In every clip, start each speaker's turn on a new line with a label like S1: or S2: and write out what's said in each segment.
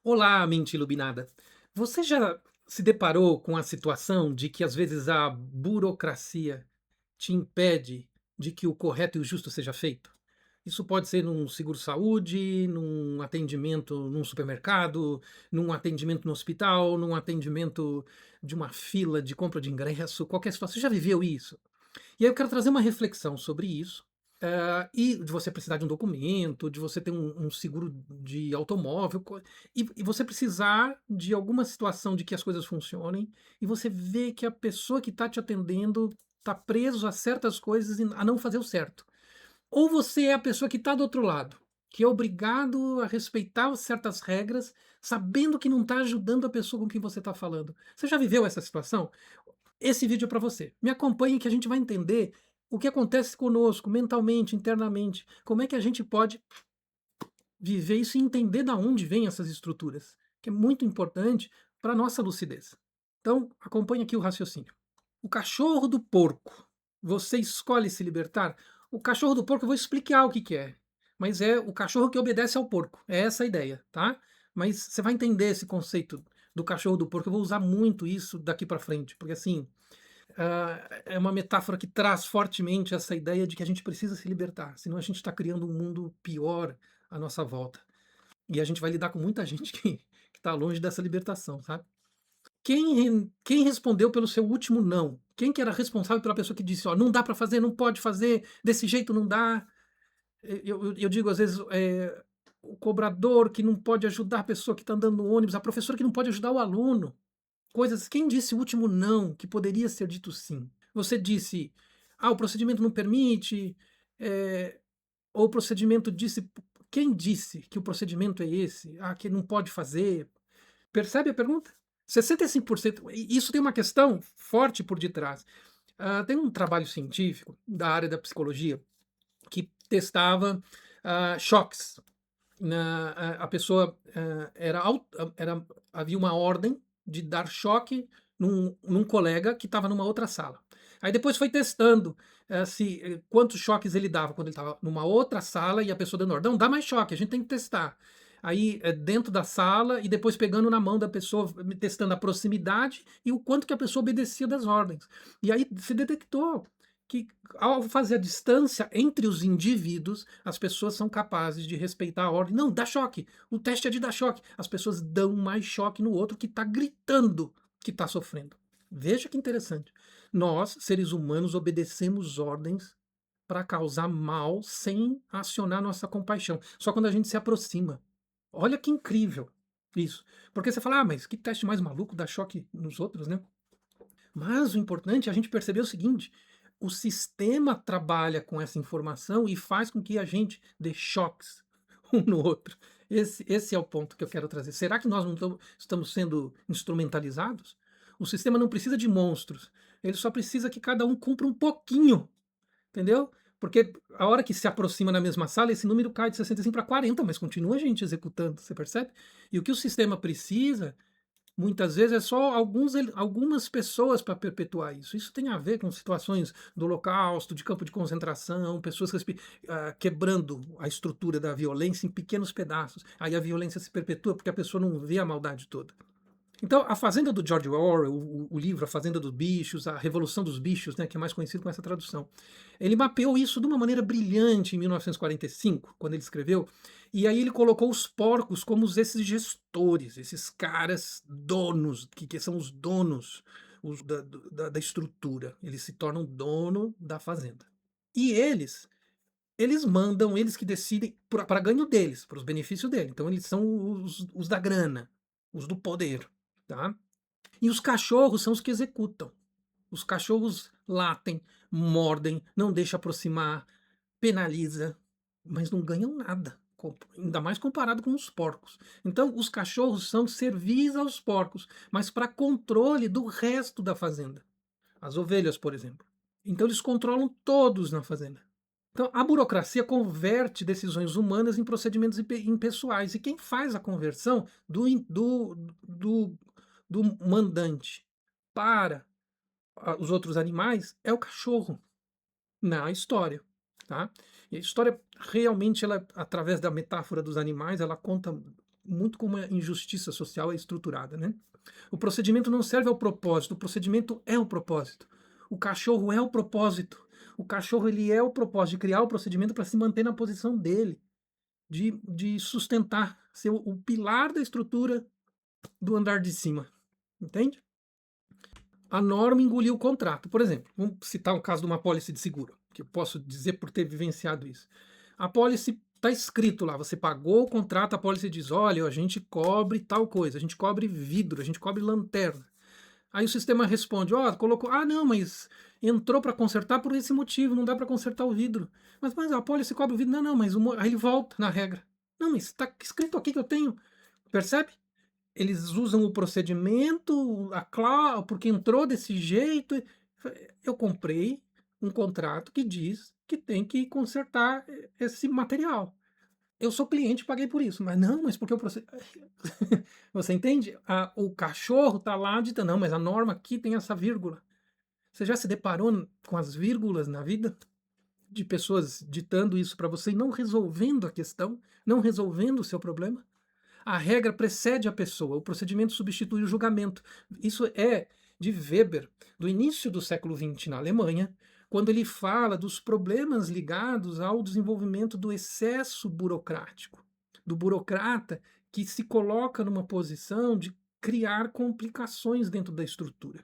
S1: Olá, mente iluminada. Você já se deparou com a situação de que às vezes a burocracia te impede de que o correto e o justo seja feito? Isso pode ser num seguro-saúde, num atendimento num supermercado, num atendimento no hospital, num atendimento de uma fila de compra de ingresso, qualquer situação. Você já viveu isso? E aí eu quero trazer uma reflexão sobre isso, e de você precisar de um documento, de você ter um seguro de automóvel, e você precisar de alguma situação de que as coisas funcionem, e você vê que a pessoa que está te atendendo está preso a certas coisas e a não fazer o certo. Ou você é a pessoa que está do outro lado, que é obrigado a respeitar certas regras, sabendo que não está ajudando a pessoa com quem você está falando. Você já viveu essa situação? Esse vídeo é para você. Me acompanhe que a gente vai entender o que acontece conosco mentalmente, internamente, como é que a gente pode viver isso e entender da onde vêm essas estruturas, que é muito importante para nossa lucidez. Então, acompanhe aqui o raciocínio. O cachorro do porco. Você escolhe se libertar? O cachorro do porco eu vou explicar o que que é, mas é o cachorro que obedece ao porco. É essa a ideia, tá? Mas você vai entender esse conceito do cachorro do porco. Eu vou usar muito isso daqui para frente, porque assim, é uma metáfora que traz fortemente essa ideia de que a gente precisa se libertar, senão a gente está criando um mundo pior à nossa volta. E a gente vai lidar com muita gente que está longe dessa libertação, sabe? Quem respondeu pelo seu último não? Quem que era responsável pela pessoa que disse, ó, não dá para fazer, não pode fazer, desse jeito não dá? Eu digo às vezes, o cobrador que não pode ajudar a pessoa que está andando no ônibus, a professora que não pode ajudar o aluno. Coisas, quem disse o último não, que poderia ser dito sim? Você disse: "Ah, o procedimento não permite", eh, ou o procedimento disse, quem disse que o procedimento é esse? "Ah, que não pode fazer". Percebe a pergunta? 65%, e isso tem uma questão forte por detrás. Tem um trabalho científico da área da psicologia que testava, choques. A pessoa, havia uma ordem de dar choque num colega que estava numa outra sala. Aí depois foi testando, se quantos choques ele dava quando ele estava numa outra sala e a pessoa dando ordem: "Não, dá mais choque, a gente tem que testar". Aí, dentro da sala e depois pegando na mão da pessoa, testando a proximidade e o quanto que a pessoa obedecia das ordens. E aí se detectou que, ao fazer a distância entre os indivíduos, as pessoas são capazes de respeitar a ordem. Não, dá choque. O teste é de dar choque. As pessoas dão mais choque no outro que está gritando que está sofrendo. Veja que interessante. Nós, seres humanos, obedecemos ordens para causar mal sem acionar nossa compaixão. Só quando a gente se aproxima. Olha que incrível isso. Porque você fala, mas que teste mais maluco dar choque nos outros, né? Mas o importante é a gente perceber o seguinte: o sistema trabalha com essa informação e faz com que a gente dê choques um no outro. Esse é o ponto que eu quero trazer. Será que nós não estamos sendo instrumentalizados? O sistema não precisa de monstros, ele só precisa que cada um cumpra um pouquinho, entendeu? Porque a hora que se aproxima na mesma sala, esse número cai de 65 para 40, mas continua a gente executando, você percebe? E o que o sistema precisa muitas vezes é só algumas pessoas para perpetuar isso. Isso tem a ver com situações do Holocausto, de campo de concentração, pessoas quebrando a estrutura da violência em pequenos pedaços. Aí a violência se perpetua porque a pessoa não vê a maldade toda. Então, A Fazenda do George Orwell, o livro A Fazenda dos Bichos, A Revolução dos Bichos, né, que é mais conhecido com essa tradução, ele mapeou isso de uma maneira brilhante em 1945, quando ele escreveu, e aí ele colocou os porcos como esses gestores, esses caras donos, que são os donos da estrutura. Eles se tornam dono da fazenda. E eles mandam, eles que decidem para ganho deles, para os benefícios dele. Então eles são os da grana, os do poder, tá? E os cachorros são os que executam. Os cachorros latem, mordem, não deixa aproximar, penaliza, mas não ganham nada, ainda mais comparado com os porcos. Então, os cachorros são servis aos porcos, mas para controle do resto da fazenda. As ovelhas, por exemplo. Então, eles controlam todos na fazenda. Então, a burocracia converte decisões humanas em procedimentos impessoais. E quem faz a conversão do mandante para os outros animais é o cachorro na história, tá? E a história realmente, ela, através da metáfora dos animais, ela conta. muito como a injustiça social é estruturada, né? O procedimento não serve ao propósito, o procedimento é o propósito. O cachorro é o propósito. O cachorro ele é o propósito de criar o procedimento para se manter na posição dele, de sustentar, ser o pilar da estrutura do andar de cima. Entende? A norma engoliu o contrato. Por exemplo, vamos citar um caso de uma apólice de seguro, que eu posso dizer por ter vivenciado isso. A apólice está escrito lá, você pagou o contrato, a apólice diz, olha, a gente cobre tal coisa, a gente cobre vidro, a gente cobre lanterna. Aí o sistema responde, ó, colocou, ah não, mas entrou para consertar por esse motivo, não dá para consertar o vidro. Mas a apólice cobre o vidro, não, mas aí ele volta na regra. Não, mas está escrito aqui que eu tenho, percebe? Eles usam o procedimento, a cláusula, porque entrou desse jeito. Eu comprei um contrato que diz que tem que consertar esse material. Eu sou cliente, paguei por isso. Mas não, mas porque o procedimento. Você entende? O cachorro está lá ditando, não, mas a norma aqui tem essa vírgula. Você já se deparou com as vírgulas na vida? De pessoas ditando isso para você e não resolvendo a questão, não resolvendo o seu problema? A regra precede a pessoa, o procedimento substitui o julgamento. Isso é de Weber, do início do século XX na Alemanha, quando ele fala dos problemas ligados ao desenvolvimento do excesso burocrático, do burocrata que se coloca numa posição de criar complicações dentro da estrutura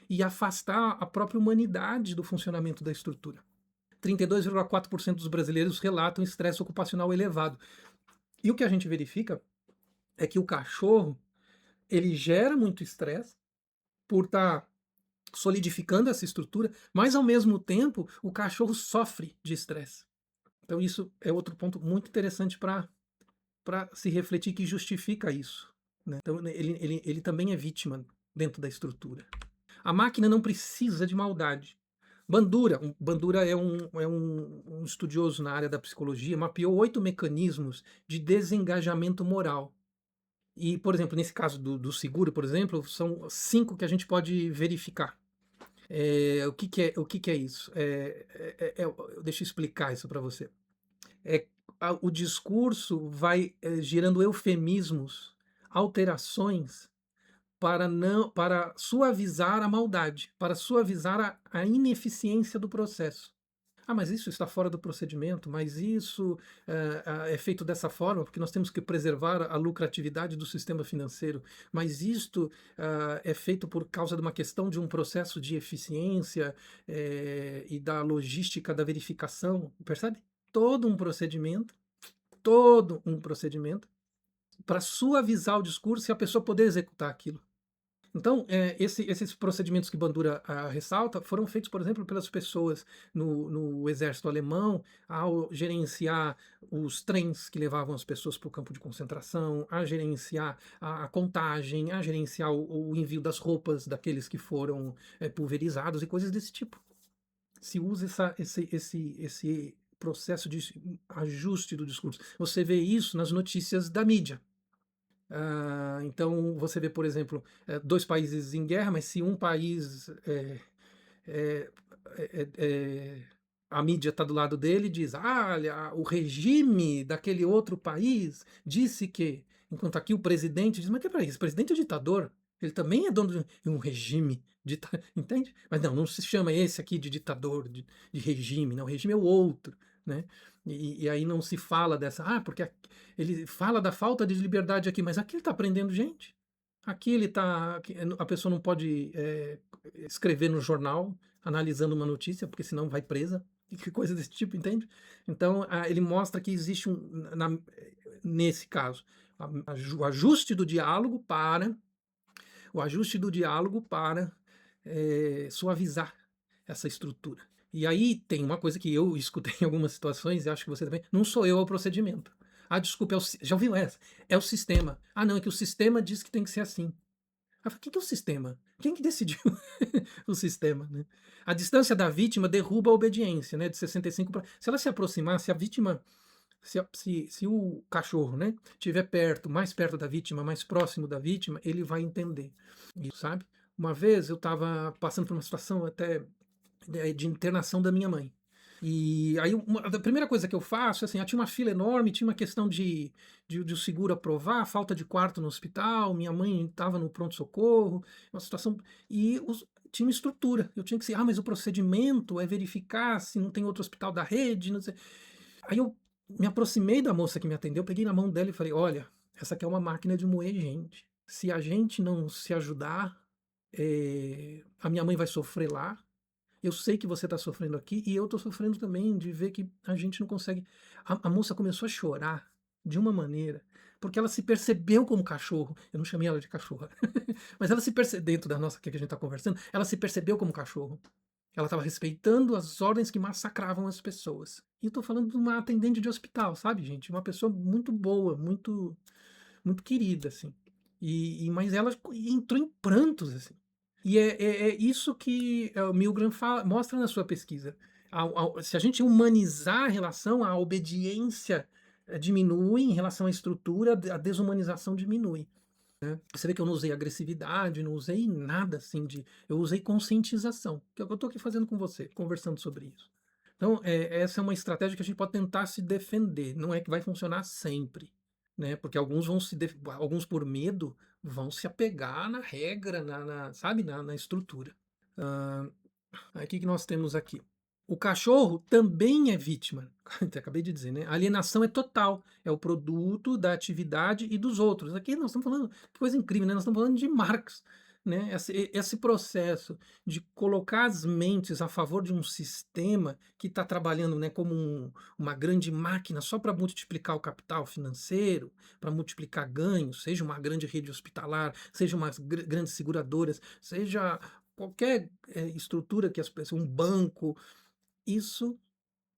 S1: e afastar a própria humanidade do funcionamento da estrutura. 32,4% dos brasileiros relatam estresse ocupacional elevado. E o que a gente verifica é que o cachorro ele gera muito estresse por estar solidificando essa estrutura, mas ao mesmo tempo o cachorro sofre de estresse. Então isso é outro ponto muito interessante para se refletir que justifica isso, né? Então ele também é vítima dentro da estrutura. A máquina não precisa de maldade. Bandura é um estudioso na área da psicologia, mapeou 8 mecanismos de desengajamento moral. E, por exemplo, nesse caso do seguro, por exemplo, são 5 que a gente pode verificar. O que é isso? Deixa eu explicar isso para você. O discurso vai gerando eufemismos, alterações para suavizar a maldade, para suavizar a ineficiência do processo. Ah, mas isso está fora do procedimento, mas isso é feito dessa forma, porque nós temos que preservar a lucratividade do sistema financeiro, mas isto é feito por causa de uma questão de um processo de eficiência e da logística da verificação, percebe? Todo um procedimento para suavizar o discurso e a pessoa poder executar aquilo. Então, esses procedimentos que Bandura ressalta foram feitos, por exemplo, pelas pessoas no exército alemão ao gerenciar os trens que levavam as pessoas para o campo de concentração, a gerenciar a contagem, a gerenciar o envio das roupas daqueles que foram pulverizados e coisas desse tipo. Se usa esse processo de ajuste do discurso. Você vê isso nas notícias da mídia. Então você vê, por exemplo, 2 países em guerra, mas se um país é, a mídia está do lado dele, diz, olha, o regime daquele outro país disse que, enquanto aqui o presidente diz, mas que é isso? O presidente é ditador, ele também é dono de um regime, entende? Mas não se chama esse aqui de ditador, de regime, não, o regime é o outro, né? E aí não se fala porque ele fala da falta de liberdade aqui, mas aqui ele está prendendo gente. Aqui a pessoa não pode escrever no jornal analisando uma notícia, porque senão vai presa, e que coisa desse tipo, entende? Então ele mostra que existe nesse caso o ajuste do diálogo para suavizar essa estrutura. E aí tem uma coisa que eu escutei em algumas situações, e acho que você também, não sou eu, é o procedimento. Desculpa, já ouviu essa? É o sistema. Não, é que o sistema diz que tem que ser assim. O que é o sistema? Quem que decidiu o sistema? Né? A distância da vítima derruba a obediência, né? De 65 para... Se ela se aproximar, se a vítima... Se o cachorro, né, estiver mais perto da vítima, mais próximo da vítima, ele vai entender. Isso, sabe? Uma vez eu estava passando por uma situação até de internação da minha mãe. E aí a primeira coisa que eu faço, assim, tinha uma fila enorme, tinha uma questão de o seguro aprovar, falta de quarto no hospital, minha mãe estava no pronto-socorro, uma situação. E tinha uma estrutura. Eu tinha que ser, mas o procedimento é verificar se não tem outro hospital da rede, não sei. Aí eu me aproximei da moça que me atendeu, peguei na mão dela e falei: olha, essa aqui é uma máquina de moer gente. Se a gente não se ajudar, a minha mãe vai sofrer lá. Eu sei que você está sofrendo aqui e eu estou sofrendo também de ver que a gente não consegue. A moça começou a chorar de uma maneira, porque ela se percebeu como cachorro. Eu não chamei ela de cachorra, mas ela se percebeu, dentro da nossa que a gente está conversando, ela se percebeu como cachorro. Ela estava respeitando as ordens que massacravam as pessoas. E eu estou falando de uma atendente de hospital, sabe, gente? Uma pessoa muito boa, muito, muito querida, assim. Mas ela entrou em prantos, assim. E é isso que o Milgram mostra na sua pesquisa. Se a gente humanizar a relação, a obediência diminui em relação à estrutura, a desumanização diminui. Você vê que eu não usei agressividade, não usei nada assim de. Eu usei conscientização, que é o que eu estou aqui fazendo com você, conversando sobre isso. Então, essa é uma estratégia que a gente pode tentar se defender. Não é que vai funcionar sempre, né? Porque alguns alguns por medo vão se apegar na regra, sabe, na estrutura. Ah, aí o que nós temos aqui? O cachorro também é vítima. Acabei de dizer, né? A alienação é total. É o produto da atividade e dos outros. Aqui nós estamos falando, que coisa incrível, né? Nós estamos falando de Marx. Né? Esse processo de colocar as mentes a favor de um sistema que está trabalhando, né, como uma grande máquina só para multiplicar o capital financeiro, para multiplicar ganhos, seja uma grande rede hospitalar, seja umas grandes seguradoras, seja qualquer estrutura que as pessoas, um banco, isso,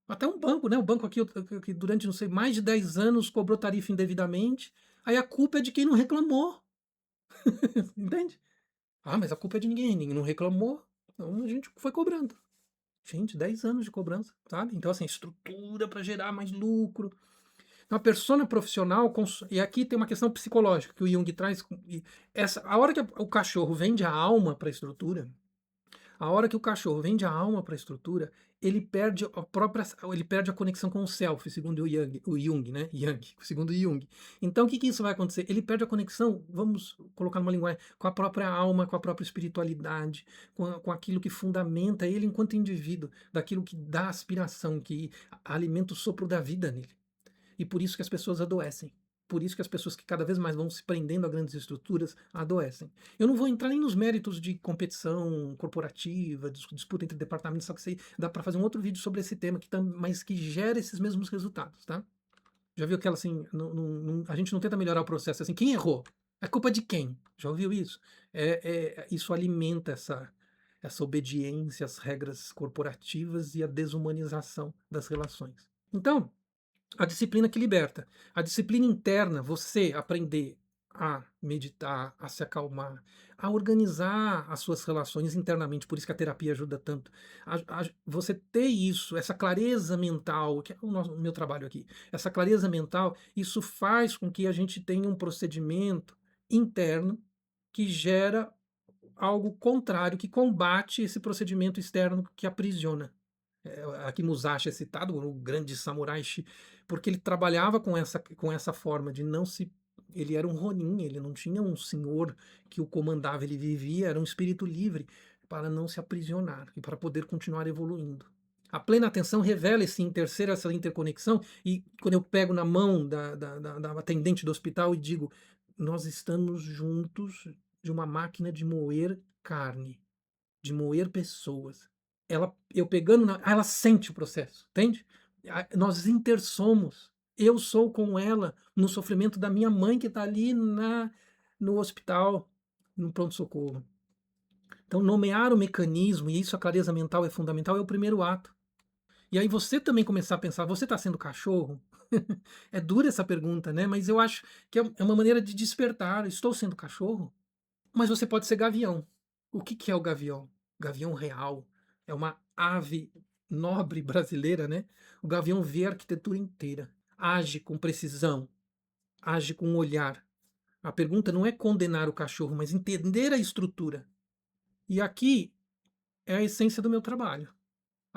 S1: até um banco, né? O banco aqui, que durante, não sei, mais de 10 anos cobrou tarifa indevidamente, aí a culpa é de quem não reclamou, entende? Mas a culpa é de ninguém não reclamou, então a gente foi cobrando. Gente, 10 anos de cobrança, sabe? Então, assim, estrutura para gerar mais lucro. Então, a persona profissional, e aqui tem uma questão psicológica que o Jung traz. A hora que o cachorro vende a alma para a estrutura, a hora que o cachorro vende a alma para a estrutura, ele perde a conexão com o self, segundo o Jung, né? Segundo o Jung. Então, o que isso vai acontecer? Ele perde a conexão, vamos colocar numa linguagem, com a própria alma, com a própria espiritualidade, com aquilo que fundamenta ele enquanto indivíduo, daquilo que dá aspiração, que alimenta o sopro da vida nele. E por isso que as pessoas adoecem. Por isso que as pessoas que cada vez mais vão se prendendo a grandes estruturas adoecem. Eu não vou entrar nem nos méritos de competição corporativa, disputa entre departamentos, só que sei, dá para fazer um outro vídeo sobre esse tema, mas que gera esses mesmos resultados, tá? Já viu aquela assim, a gente não tenta melhorar o processo assim, quem errou? É culpa de quem? Já ouviu isso? Isso alimenta essa obediência às regras corporativas e a desumanização das relações. Então, a disciplina que liberta. A disciplina interna, você aprender a meditar, a se acalmar, a organizar as suas relações internamente, por isso que a terapia ajuda tanto. Você ter isso, essa clareza mental, que é o meu trabalho aqui, essa clareza mental, isso faz com que a gente tenha um procedimento interno que gera algo contrário, que combate esse procedimento externo que aprisiona. Aqui Musashi é citado, o grande samurai, porque ele trabalhava com essa forma de não se. Ele era um ronin, ele não tinha um senhor que o comandava, ele vivia, era um espírito livre para não se aprisionar e para poder continuar evoluindo. A plena atenção revela essa interconexão, e quando eu pego na mão da atendente do hospital e digo: nós estamos juntos de uma máquina de moer carne, de moer pessoas. Eu pegando ela sente o processo, entende? Nós intersomos. Eu sou com ela no sofrimento da minha mãe que está ali no hospital, no pronto-socorro. Então, nomear o mecanismo, e isso a clareza mental é fundamental, é o primeiro ato. E aí você também começar a pensar, você está sendo cachorro? É dura essa pergunta, né? Mas eu acho que é uma maneira de despertar. Estou sendo cachorro? Mas você pode ser gavião. O que é o gavião? Gavião real. É uma ave nobre brasileira, né? O gavião vê a arquitetura inteira. Age com precisão. Age com olhar. A pergunta não é condenar o cachorro, mas entender a estrutura. E aqui é a essência do meu trabalho.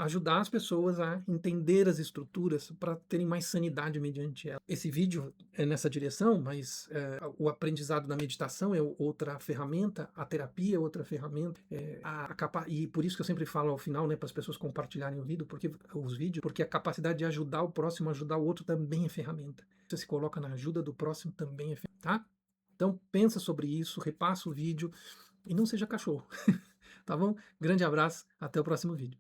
S1: ajudar as pessoas a entender as estruturas para terem mais sanidade mediante ela. Esse vídeo é nessa direção, mas o aprendizado da meditação é outra ferramenta, a terapia é outra ferramenta, e por isso que eu sempre falo ao final, né, para as pessoas compartilharem os vídeos, porque a capacidade de ajudar o próximo, ajudar o outro também é ferramenta. Você se coloca na ajuda do próximo também é ferramenta, tá? Então pensa sobre isso, repassa o vídeo e não seja cachorro. Tá bom? Grande abraço, até o próximo vídeo.